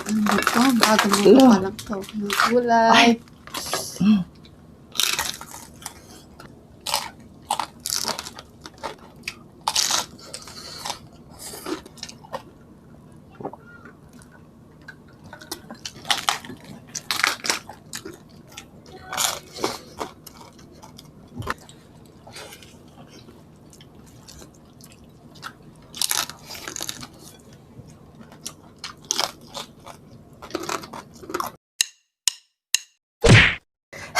Ito, bagong luto pa lang to. Ng gulay.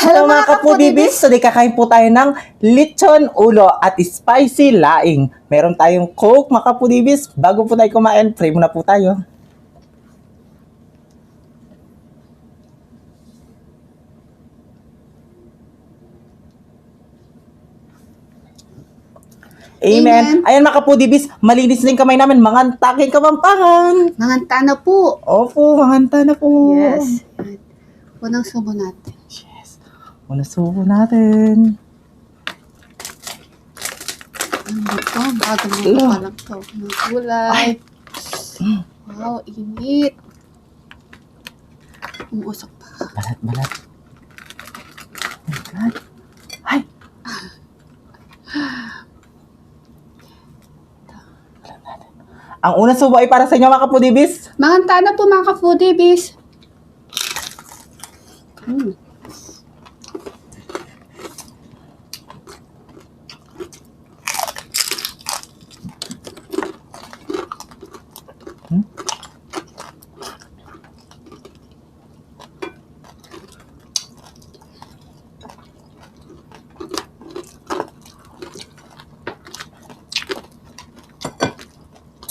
Hello mga kapudibis! So, kakain po tayo ng lechon ulo at spicy laing. Meron tayong coke mga kapudibis. Bago po tayo kumain, pray muna po tayo. Amen. Ayan mga kapudibis, malinis na yung kamay namin. Mangantaking Kapampangan. Manganta na po. Opo, manganta na po. Yes. Unang subo natin. Yes. Unang subo natin. Ito, bagong luto pa lang to. Ng gulay. Wow, init. Umuusok pa. Balat. Oh my God. Ay! Ang unang subo ay para sa inyo mga kapudibis. Manganta na po mga ka-foodies.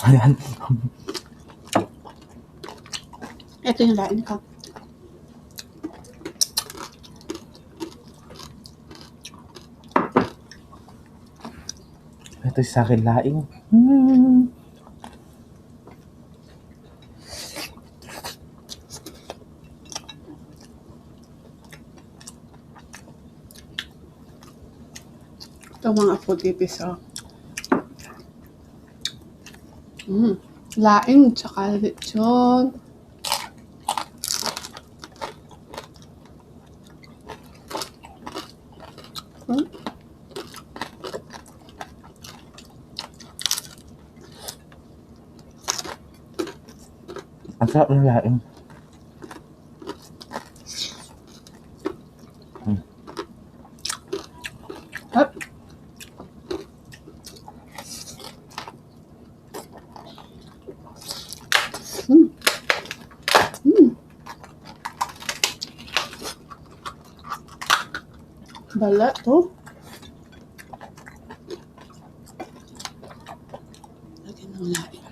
Ayan. Ito yung lain ko. Ito sa akin laing. Ito mga foodies, oh. Laing, tsaka lechon. Ang sarap ng laing. Hop. Balat to. Lagyan ng laing.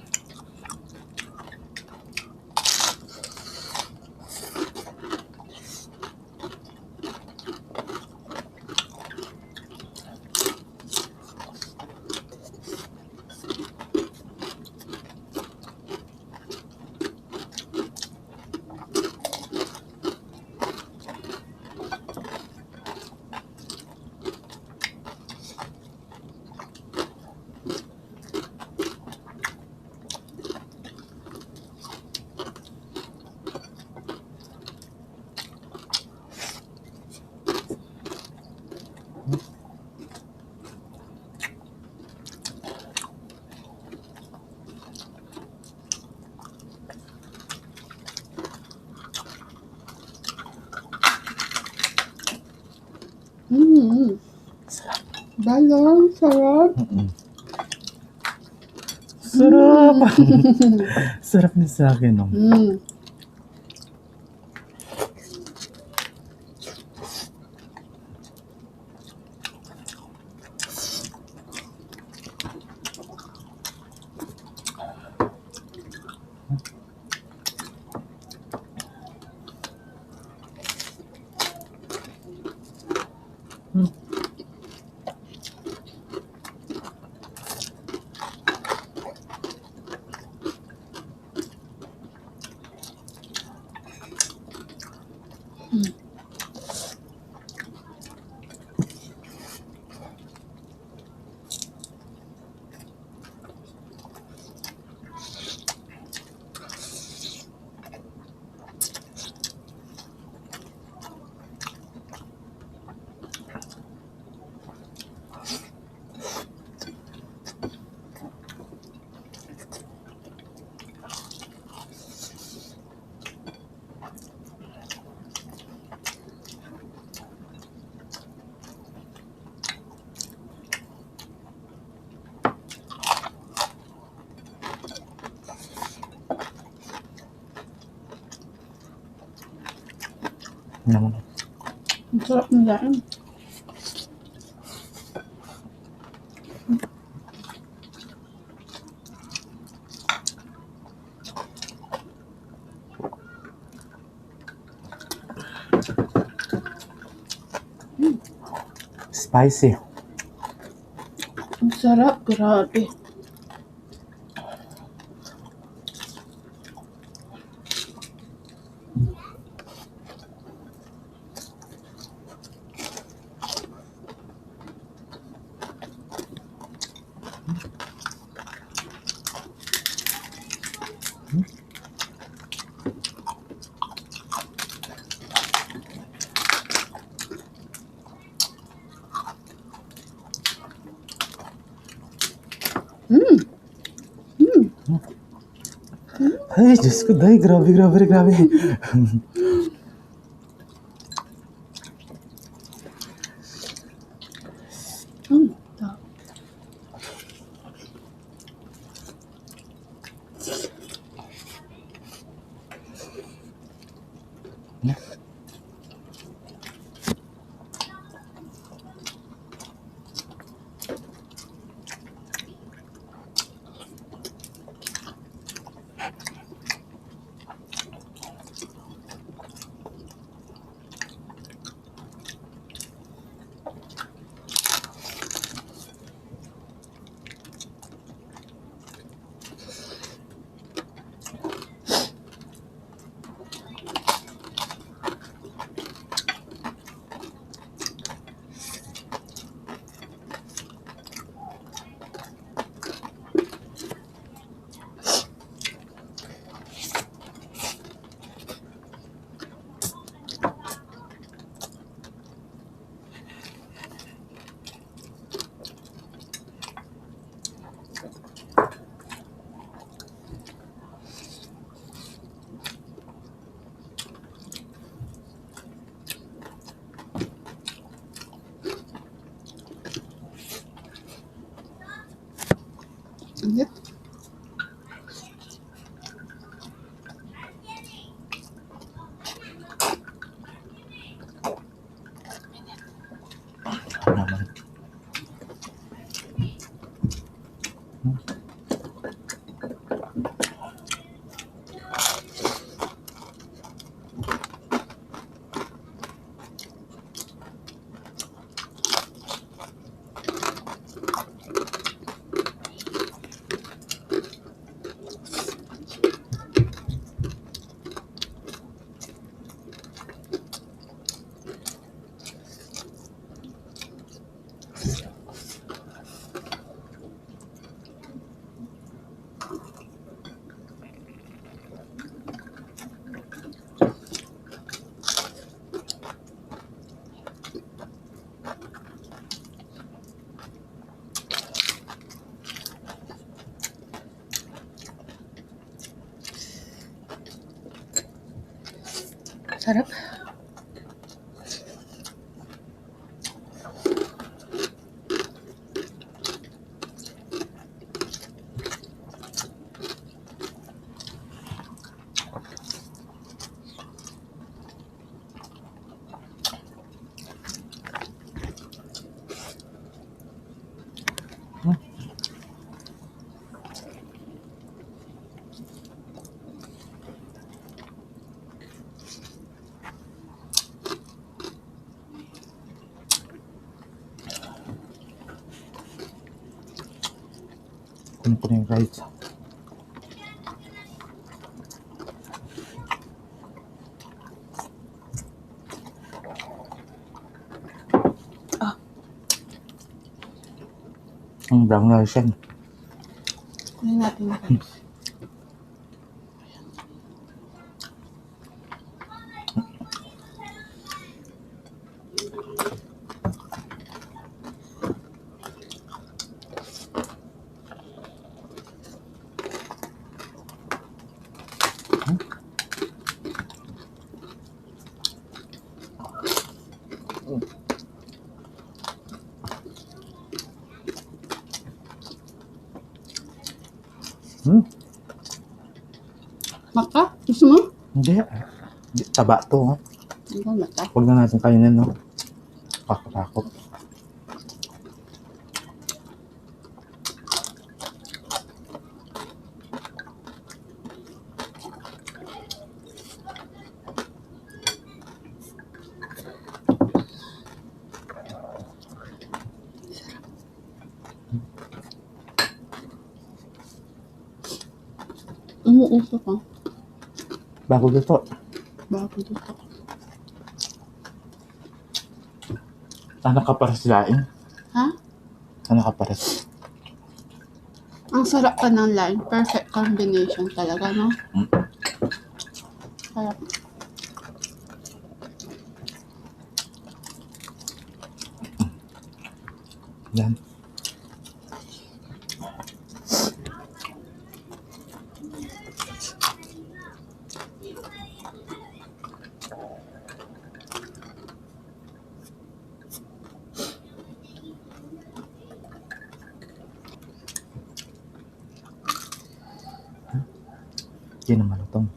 Balon, sarap. Sarap. Sarap na sa akin. No? Naman. Ang sarap ng laing. Spicy. Ang sarap, grabe. Ay, Diyos ko, day. Grabe, grabe, grabe. Ta- Init. Naman. Sarap. Kunin ko na yung rice. Ah. Ang brown rice yan. Kunin natin yung rice. Maka? Gusto mo? Hindi. Taba to. Ang mata. Huwag na natin kainin, no? Kakatakot. Umuusok ka. Bago dito. Bago dito. Sana ka para sa laing. Ha? Sana ka para sa... Ang sarap pa ng Laing. Perfect combination talaga, no? Sarap. Yan. Hindi na malutong.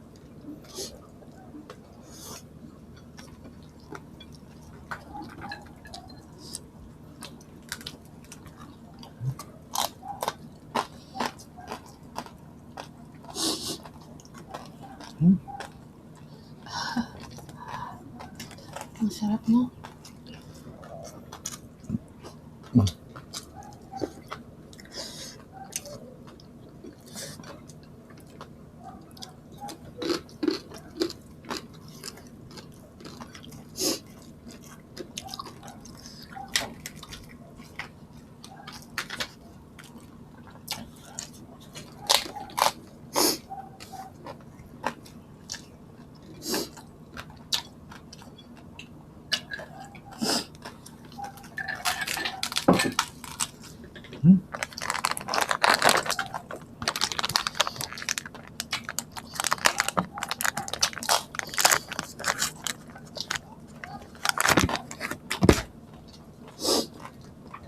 Ang sarap, no?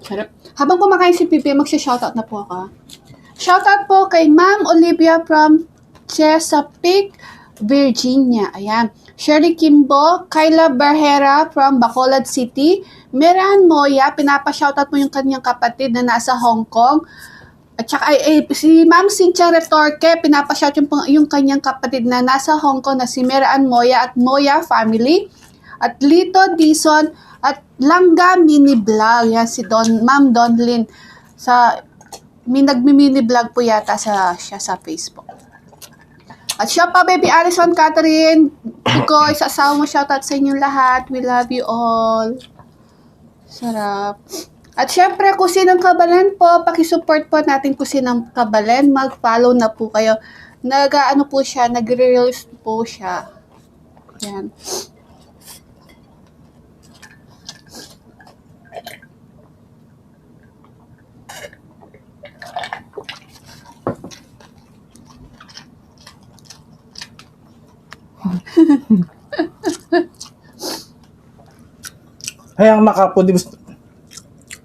Sarap. Habang kumakain si Pipi, magsha-shoutout na po ako. Shoutout po kay Ma'am Olivia from Chesapeake, Virginia. Ayan. Shirley Kimbo, Kyla Barhera from Bacolod City, Meran Moya, pinapa-shoutout mo yung kanyang kapatid na nasa Hong Kong. At saka si Ma'am Cynthia Retorque, pinapa-shout yung kanyang kapatid na nasa Hong Kong na si Meran Moya at Moya family. At Lito Dison at Langga Mini Vlog. Yan si Ma'am Donlin. Nagmi-mini vlog po yata siya sa Facebook. At siya pa, Baby Alison, Catherine, Picoy, sa asawa mo, shoutout sa inyong lahat. We love you all. Sarap. At syempre, Kusinang Kabalen po, pakisupport po natin Kusinang Kabalen. Mag-follow na po kayo. Nag-ano po siya, nagre-reels po siya. Yan. Hey, ang makapudibs,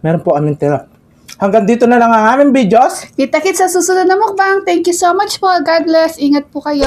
meron po aming tira. Hanggang dito na lang ang aming videos. Kita-kits sa susunod na mukbang. Thank you so much po. God bless. Ingat po kayo.